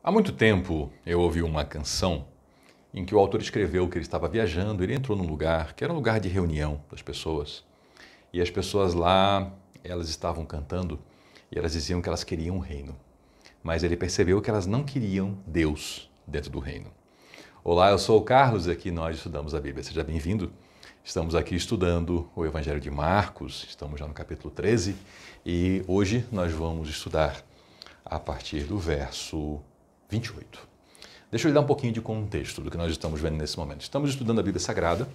Há muito tempo eu ouvi uma canção em que o autor escreveu que ele estava viajando, ele entrou num lugar que era um lugar de reunião das pessoas. E as pessoas lá, elas estavam cantando e elas diziam que elas queriam o reino. Mas ele percebeu que elas não queriam Deus dentro do reino. Olá, eu sou o Carlos e aqui nós estudamos a Bíblia. Seja bem-vindo. Estamos aqui estudando o Evangelho de Marcos, estamos já no capítulo 13 e hoje nós vamos estudar a partir do verso 28. Deixa eu lhe dar um pouquinho de contexto do que nós estamos vendo nesse momento. Estamos estudando a Bíblia Sagrada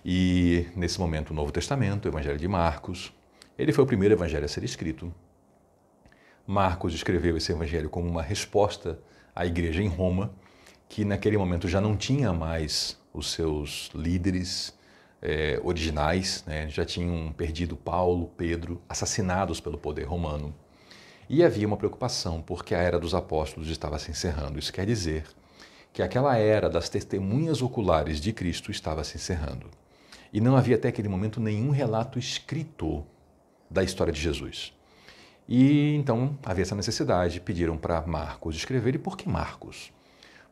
e, nesse momento, o Novo Testamento, o Evangelho de Marcos. Ele foi o primeiro evangelho a ser escrito. Marcos escreveu esse evangelho como uma resposta à igreja em Roma, que naquele momento já não tinha mais os seus líderes originais, né? Já tinham perdido Paulo, Pedro, assassinados pelo poder romano. E havia uma preocupação porque a era dos apóstolos estava se encerrando. Isso quer dizer que aquela era das testemunhas oculares de Cristo estava se encerrando. E não havia até aquele momento nenhum relato escrito da história de Jesus. E então havia essa necessidade, pediram para Marcos escrever. E por que Marcos?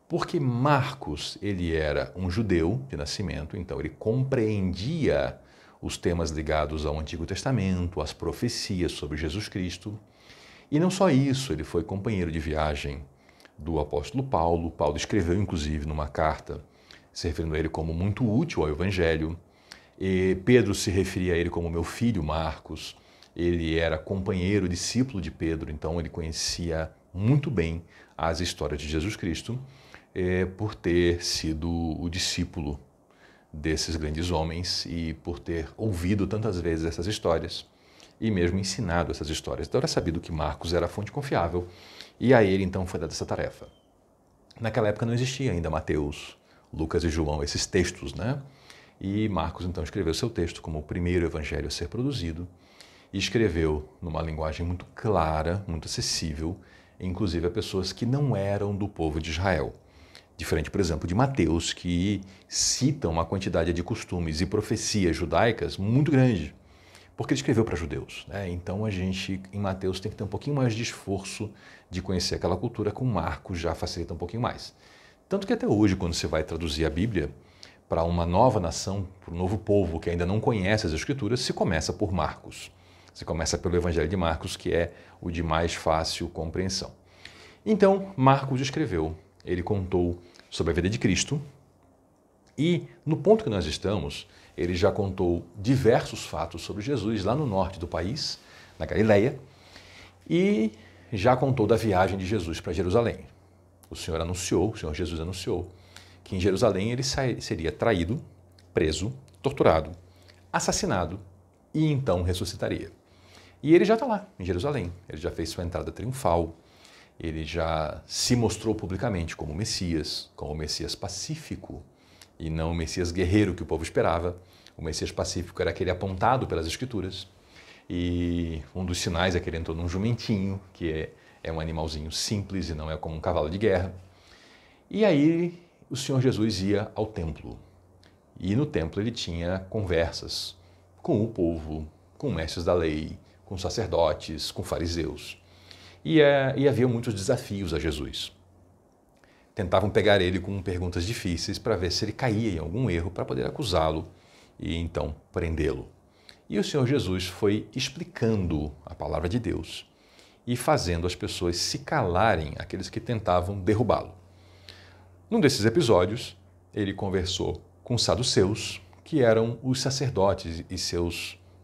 Porque Marcos, ele era um judeu de nascimento, então ele compreendia os temas ligados ao Antigo Testamento, as profecias sobre Jesus Cristo. E não só isso, ele foi companheiro de viagem do apóstolo Paulo. Paulo escreveu, inclusive, numa carta, se referindo a ele como muito útil ao Evangelho. E Pedro se referia a ele como meu filho Marcos. Ele era companheiro, discípulo de Pedro, então ele conhecia muito bem as histórias de Jesus Cristo, por ter sido o discípulo desses grandes homens e por ter ouvido tantas vezes essas histórias e mesmo ensinado essas histórias. Então era sabido que Marcos era a fonte confiável e a ele então foi dada essa tarefa. Naquela época não existia ainda Mateus, Lucas e João, esses textos, né? E Marcos então escreveu seu texto como o primeiro evangelho a ser produzido e escreveu numa linguagem muito clara, muito acessível, inclusive a pessoas que não eram do povo de Israel. Diferente, por exemplo, de Mateus, que cita uma quantidade de costumes e profecias judaicas muito grande, porque ele escreveu para judeus, né? Então a gente, em Mateus, tem que ter um pouquinho mais de esforço de conhecer aquela cultura, com Marcos já facilita um pouquinho mais. Tanto que até hoje, quando você vai traduzir a Bíblia para uma nova nação, para um novo povo que ainda não conhece as Escrituras, se começa por Marcos. Se começa pelo Evangelho de Marcos, que é o de mais fácil compreensão. Então, Marcos escreveu, ele contou sobre a vida de Cristo e, no ponto que nós estamos, ele já contou diversos fatos sobre Jesus lá no norte do país, na Galileia, e já contou da viagem de Jesus para Jerusalém. O Senhor Jesus anunciou que em Jerusalém ele seria traído, preso, torturado, assassinado e então ressuscitaria. E ele já está lá, em Jerusalém. Ele já fez sua entrada triunfal, ele já se mostrou publicamente como o Messias pacífico, e não o Messias guerreiro que o povo esperava. O Messias pacífico era aquele apontado pelas Escrituras. E um dos sinais é que ele entrou num jumentinho, que é um animalzinho simples e não é como um cavalo de guerra. E aí o Senhor Jesus ia ao templo. E no templo ele tinha conversas com o povo, com mestres da lei, com sacerdotes, com fariseus. E havia muitos desafios a Jesus. Tentavam pegar ele com perguntas difíceis para ver se ele caía em algum erro para poder acusá-lo e então prendê-lo. E o Senhor Jesus foi explicando a palavra de Deus e fazendo as pessoas se calarem, aqueles que tentavam derrubá-lo. Num desses episódios, ele conversou com os saduceus, que eram os sacerdotes e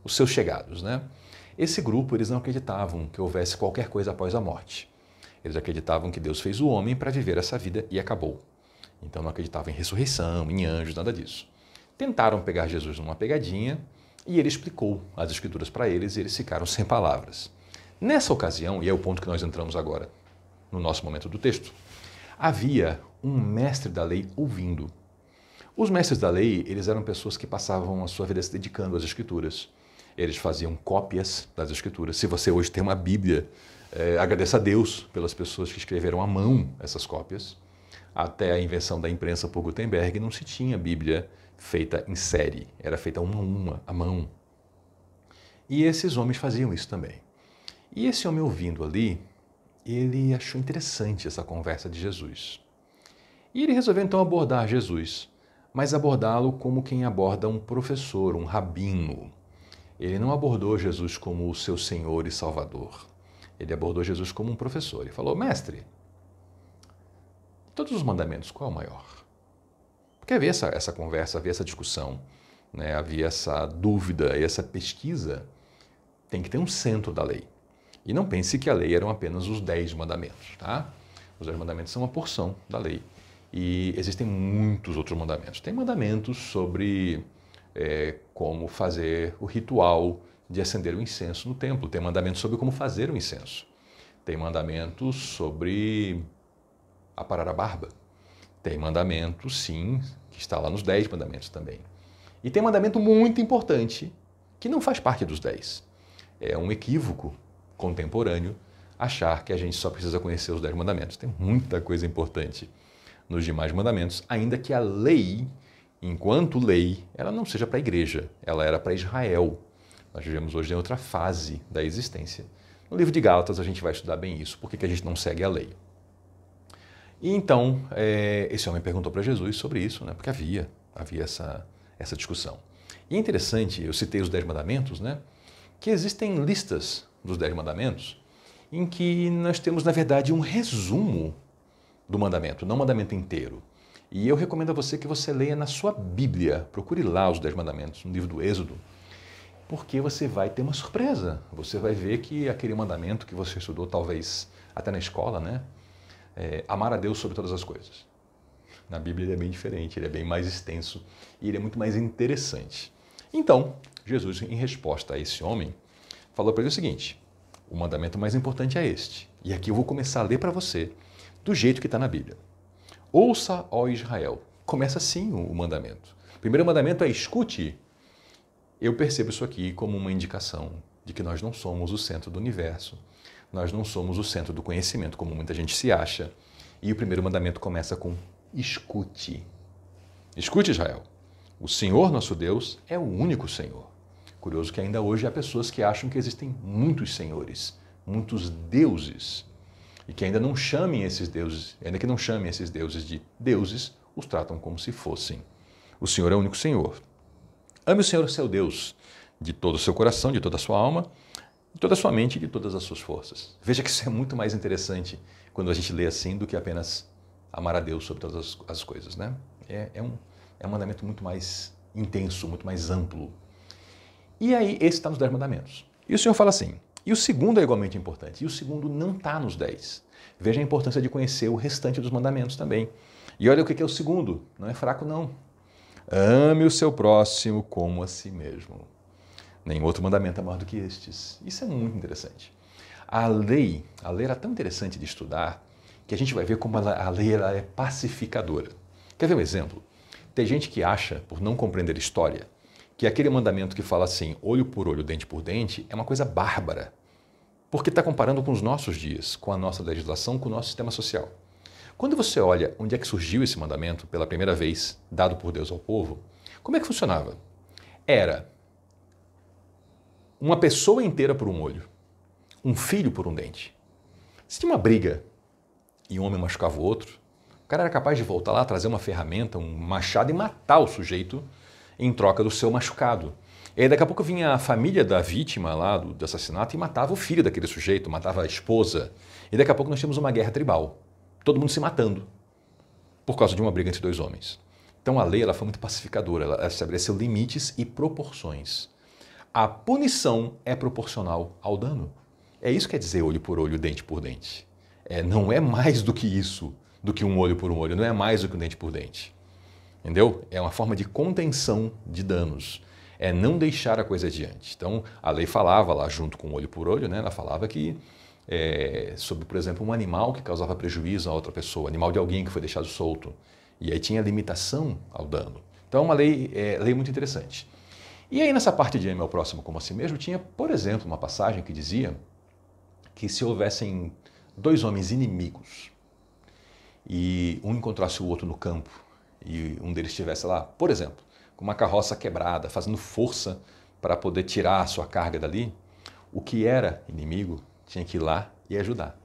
os seus chegados, né? Esse grupo, eles não acreditavam que houvesse qualquer coisa após a morte. Eles acreditavam que Deus fez o homem para viver essa vida e acabou. Então não acreditavam em ressurreição, em anjos, nada disso. Tentaram pegar Jesus numa pegadinha e ele explicou as Escrituras para eles e eles ficaram sem palavras. Nessa ocasião, e é o ponto que nós entramos agora, no nosso momento do texto, havia um mestre da lei ouvindo. Os mestres da lei, eles eram pessoas que passavam a sua vida se dedicando às Escrituras. Eles faziam cópias das Escrituras. Se você hoje tem uma Bíblia, agradeça a Deus pelas pessoas que escreveram à mão essas cópias. Até a invenção da imprensa por Gutenberg não se tinha Bíblia feita em série, era feita uma a uma, à mão. E esses homens faziam isso também. E esse homem ouvindo ali, ele achou interessante essa conversa de Jesus. E ele resolveu então abordar Jesus, mas abordá-lo como quem aborda um professor, um rabino. Ele não abordou Jesus como o seu Senhor e Salvador. Ele abordou Jesus como um professor. Ele falou: mestre, de todos os mandamentos, qual é o maior? Porque havia essa conversa, havia essa discussão, né? Havia essa dúvida e essa pesquisa. Tem que ter um centro da lei. E não pense que a lei eram apenas os 10 mandamentos, tá? Os 10 mandamentos são uma porção da lei. E existem muitos outros mandamentos. Tem mandamentos sobre como fazer o ritual de acender o incenso no templo. Tem mandamentos sobre como fazer o incenso. Tem mandamentos sobre aparar a barba. Tem mandamento, sim, que está lá nos 10 mandamentos também. E tem mandamento muito importante que não faz parte dos 10. É um equívoco contemporâneo achar que a gente só precisa conhecer os 10 mandamentos. Tem muita coisa importante nos demais mandamentos, ainda que a lei, enquanto lei, ela não seja para a igreja, ela era para Israel. Nós vivemos hoje em outra fase da existência. No livro de Gálatas a gente vai estudar bem isso, por que a gente não segue a lei. E então, esse homem perguntou para Jesus sobre isso, né? Porque havia essa discussão. E é interessante, eu citei os 10 mandamentos, né? Que existem listas dos 10 mandamentos em que nós temos, na verdade, um resumo do mandamento, não o mandamento inteiro. E eu recomendo a você que você leia na sua Bíblia, procure lá os 10 mandamentos, no livro do Êxodo, porque você vai ter uma surpresa. Você vai ver que aquele mandamento que você estudou, talvez até na escola, né? Amar a Deus sobre todas as coisas. Na Bíblia ele é bem diferente, ele é bem mais extenso e ele é muito mais interessante. Então, Jesus, em resposta a esse homem, falou para ele o seguinte: o mandamento mais importante é este. E aqui eu vou começar a ler para você do jeito que está na Bíblia. Ouça, ó Israel. Começa assim o mandamento. O primeiro mandamento é escute. Eu percebo isso aqui como uma indicação de que nós não somos o centro do universo. Nós não somos o centro do conhecimento, como muita gente se acha. E o primeiro mandamento começa com escute. Escute, Israel. O Senhor, nosso Deus, é o único Senhor. Curioso que ainda hoje há pessoas que acham que existem muitos senhores, muitos deuses, e que ainda não chamem esses deuses, ainda que não chamem esses deuses de deuses, os tratam como se fossem. O Senhor é o único Senhor. Ame o Senhor, seu Deus, de todo o seu coração, de toda a sua alma, de toda a sua mente e de todas as suas forças. Veja que isso é muito mais interessante quando a gente lê assim do que apenas amar a Deus sobre todas as coisas, né? É um mandamento muito mais intenso, muito mais amplo. E aí, esse está nos 10 mandamentos. E o Senhor fala assim: e o segundo é igualmente importante, e o segundo não está nos 10. Veja a importância de conhecer o restante dos mandamentos também. E olha o que é o segundo, não é fraco não. Ame o seu próximo como a si mesmo. Nenhum outro mandamento é maior do que estes. Isso é muito interessante. A lei era tão interessante de estudar que a gente vai ver como a lei ela é pacificadora. Quer ver um exemplo? Tem gente que acha, por não compreender história, que aquele mandamento que fala assim, olho por olho, dente por dente, é uma coisa bárbara, porque está comparando com os nossos dias, com a nossa legislação, com o nosso sistema social. Quando você olha onde é que surgiu esse mandamento pela primeira vez, dado por Deus ao povo, como é que funcionava? Era uma pessoa inteira por um olho, um filho por um dente. Se tinha uma briga e um homem machucava o outro, o cara era capaz de voltar lá, trazer uma ferramenta, um machado e matar o sujeito em troca do seu machucado. E aí daqui a pouco vinha a família da vítima lá do assassinato e matava o filho daquele sujeito, matava a esposa. E daqui a pouco nós tínhamos uma guerra tribal. Todo mundo se matando por causa de uma briga entre dois homens. Então a lei ela foi muito pacificadora, ela estabeleceu limites e proporções. A punição é proporcional ao dano. É isso que quer dizer olho por olho, dente por dente. Não é mais do que isso, do que um olho por um olho, não é mais do que um dente por dente. Entendeu? É uma forma de contenção de danos. É não deixar a coisa adiante. Então, a lei falava lá, junto com o olho por olho, né, ela falava que sobre, por exemplo, um animal que causava prejuízo a outra pessoa, animal de alguém que foi deixado solto. E aí tinha limitação ao dano. Então, é uma lei muito interessante. E aí, nessa parte de ame ao próximo como a si mesmo, tinha, por exemplo, uma passagem que dizia que se houvessem dois homens inimigos e um encontrasse o outro no campo e um deles estivesse lá, por exemplo, com uma carroça quebrada, fazendo força para poder tirar a sua carga dali, o que era inimigo tinha que ir lá e ajudar.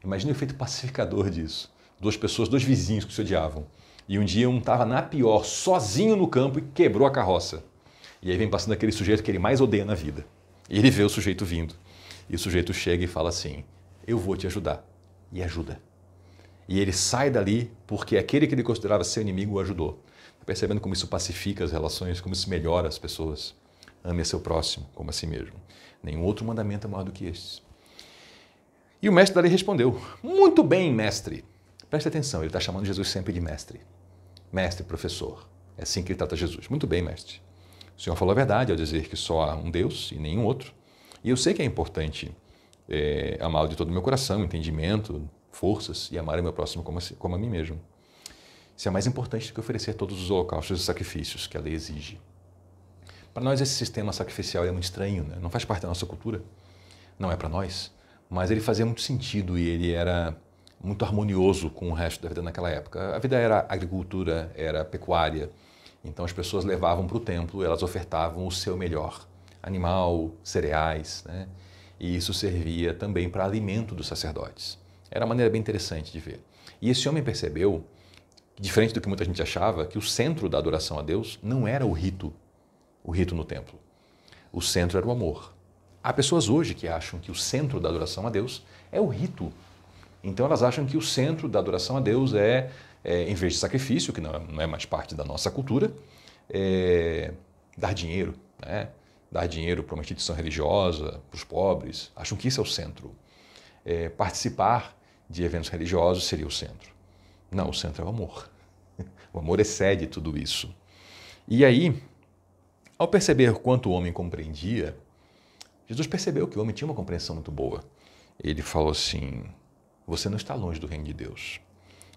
Imagina o efeito pacificador disso. Duas pessoas, dois vizinhos que se odiavam. E um dia um estava na pior, sozinho no campo e quebrou a carroça. E aí vem passando aquele sujeito que ele mais odeia na vida. E ele vê o sujeito vindo. E o sujeito chega e fala assim, eu vou te ajudar. E ajuda. E ele sai dali porque aquele que ele considerava seu inimigo o ajudou. Percebendo como isso pacifica as relações, como isso melhora as pessoas. Ame a seu próximo como a si mesmo. Nenhum outro mandamento é maior do que este. E o mestre da lei respondeu, muito bem, mestre. Preste atenção, ele está chamando Jesus sempre de mestre. Mestre, professor. É assim que ele trata Jesus. Muito bem, mestre. O Senhor falou a verdade ao dizer que só há um Deus e nenhum outro. E eu sei que é importante amá-lo de todo o meu coração, entendimento, forças e amar o meu próximo como a mim mesmo. Isso é mais importante do que oferecer todos os holocaustos e sacrifícios que a lei exige. Para nós esse sistema sacrificial é muito estranho, né? Não faz parte da nossa cultura, não é para nós, mas ele fazia muito sentido e ele era muito harmonioso com o resto da vida naquela época. A vida era agricultura, era pecuária, então as pessoas levavam para o templo, elas ofertavam o seu melhor, animal, cereais, né? E isso servia também para alimento dos sacerdotes. Era uma maneira bem interessante de ver. E esse homem percebeu, diferente do que muita gente achava, que o centro da adoração a Deus não era o rito no templo. O centro era o amor. Há pessoas hoje que acham que o centro da adoração a Deus é o rito. Então elas acham que o centro da adoração a Deus em vez de sacrifício, que não é mais parte da nossa cultura, dar dinheiro, né? Dar dinheiro para uma instituição religiosa, para os pobres. Acham que isso é o centro. Participar de eventos religiosos seria o centro. Não, o centro é o amor. O amor excede tudo isso. E aí, ao perceber quanto o homem compreendia, Jesus percebeu que o homem tinha uma compreensão muito boa. Ele falou assim, você não está longe do reino de Deus.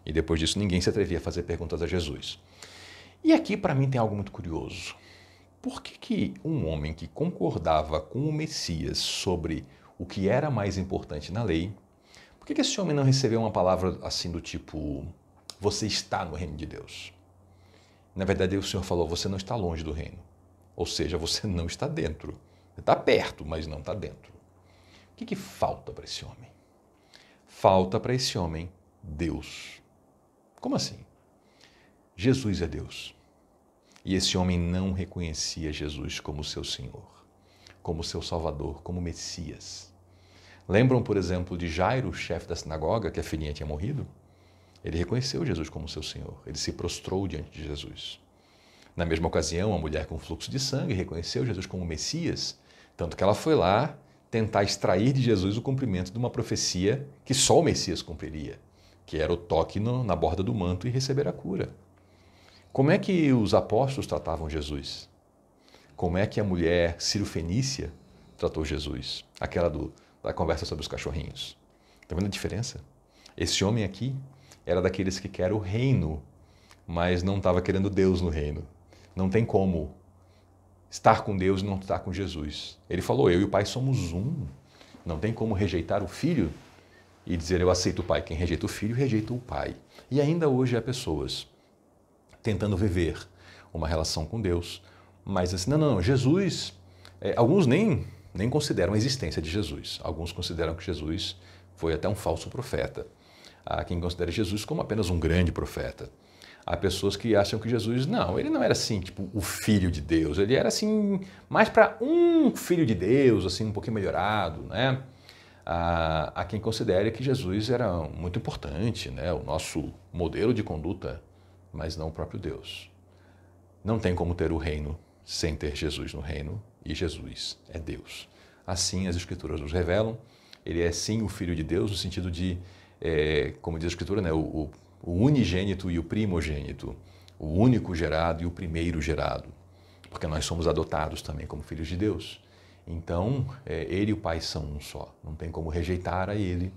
E depois disso ninguém se atrevia a fazer perguntas a Jesus. E aqui para mim tem algo muito curioso. Por que um homem que concordava com o Messias sobre o que era mais importante na lei, por que esse homem não recebeu uma palavra assim do tipo, você está no reino de Deus? Na verdade o Senhor falou, você não está longe do reino. Ou seja, você não está dentro. Você está perto, mas não está dentro. O que falta para esse homem? Falta para esse homem Deus. Como assim? Jesus é Deus. E esse homem não reconhecia Jesus como seu Senhor, como seu Salvador, como Messias. Lembram, por exemplo, de Jairo, o chefe da sinagoga, que a filhinha tinha morrido? Ele reconheceu Jesus como seu Senhor. Ele se prostrou diante de Jesus. Na mesma ocasião, a mulher com fluxo de sangue reconheceu Jesus como Messias, tanto que ela foi lá tentar extrair de Jesus o cumprimento de uma profecia que só o Messias cumpriria, que era o toque na borda do manto e receber a cura. Como é que os apóstolos tratavam Jesus? Como é que a mulher sírio-fenícia tratou Jesus? Aquela da conversa sobre os cachorrinhos. Está vendo a diferença? Esse homem aqui era daqueles que quer o reino, mas não estava querendo Deus no reino. Não tem como estar com Deus e não estar com Jesus. Ele falou, eu e o Pai somos um. Não tem como rejeitar o Filho e dizer, eu aceito o Pai. Quem rejeita o Filho, rejeita o Pai. E ainda hoje há pessoas tentando viver uma relação com Deus, mas assim, não, Jesus, alguns nem consideram a existência de Jesus. Alguns consideram que Jesus foi até um falso profeta. Há quem considera Jesus como apenas um grande profeta. Há pessoas que acham que Jesus, ele não era assim, tipo, o Filho de Deus. Ele era assim, mais para um Filho de Deus, assim, um pouquinho melhorado, né? Há quem considere que Jesus era muito importante, né? O nosso modelo de conduta, mas não o próprio Deus. Não tem como ter o reino sem ter Jesus no reino, e Jesus é Deus. Assim as Escrituras nos revelam, ele é sim o Filho de Deus, no sentido de, como diz a Escritura, né, o unigênito e o primogênito, o único gerado e o primeiro gerado, porque nós somos adotados também como filhos de Deus. Então, ele e o Pai são um só, não tem como rejeitar a ele,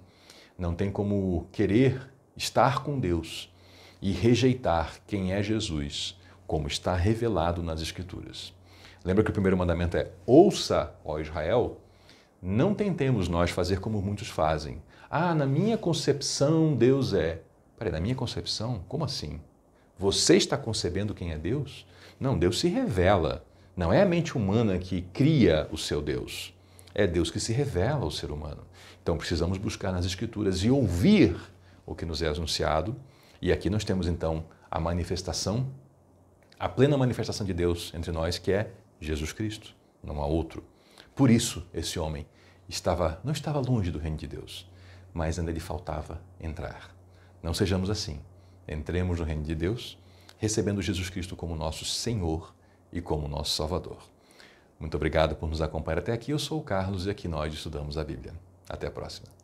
não tem como querer estar com Deus e rejeitar quem é Jesus, como está revelado nas Escrituras. Lembra que o primeiro mandamento é, ouça, ó Israel, não tentemos nós fazer como muitos fazem. Na minha concepção Deus é. Peraí, na minha concepção? Como assim? Você está concebendo quem é Deus? Não, Deus se revela. Não é a mente humana que cria o seu Deus. É Deus que se revela ao ser humano. Então precisamos buscar nas Escrituras e ouvir o que nos é anunciado. E aqui nós temos então a manifestação, a plena manifestação de Deus entre nós, que é Jesus Cristo, não há outro. Por isso esse homem não estava longe do reino de Deus, mas ainda lhe faltava entrar. Não sejamos assim. Entremos no reino de Deus, recebendo Jesus Cristo como nosso Senhor e como nosso Salvador. Muito obrigado por nos acompanhar até aqui. Eu sou o Carlos e aqui nós estudamos a Bíblia. Até a próxima.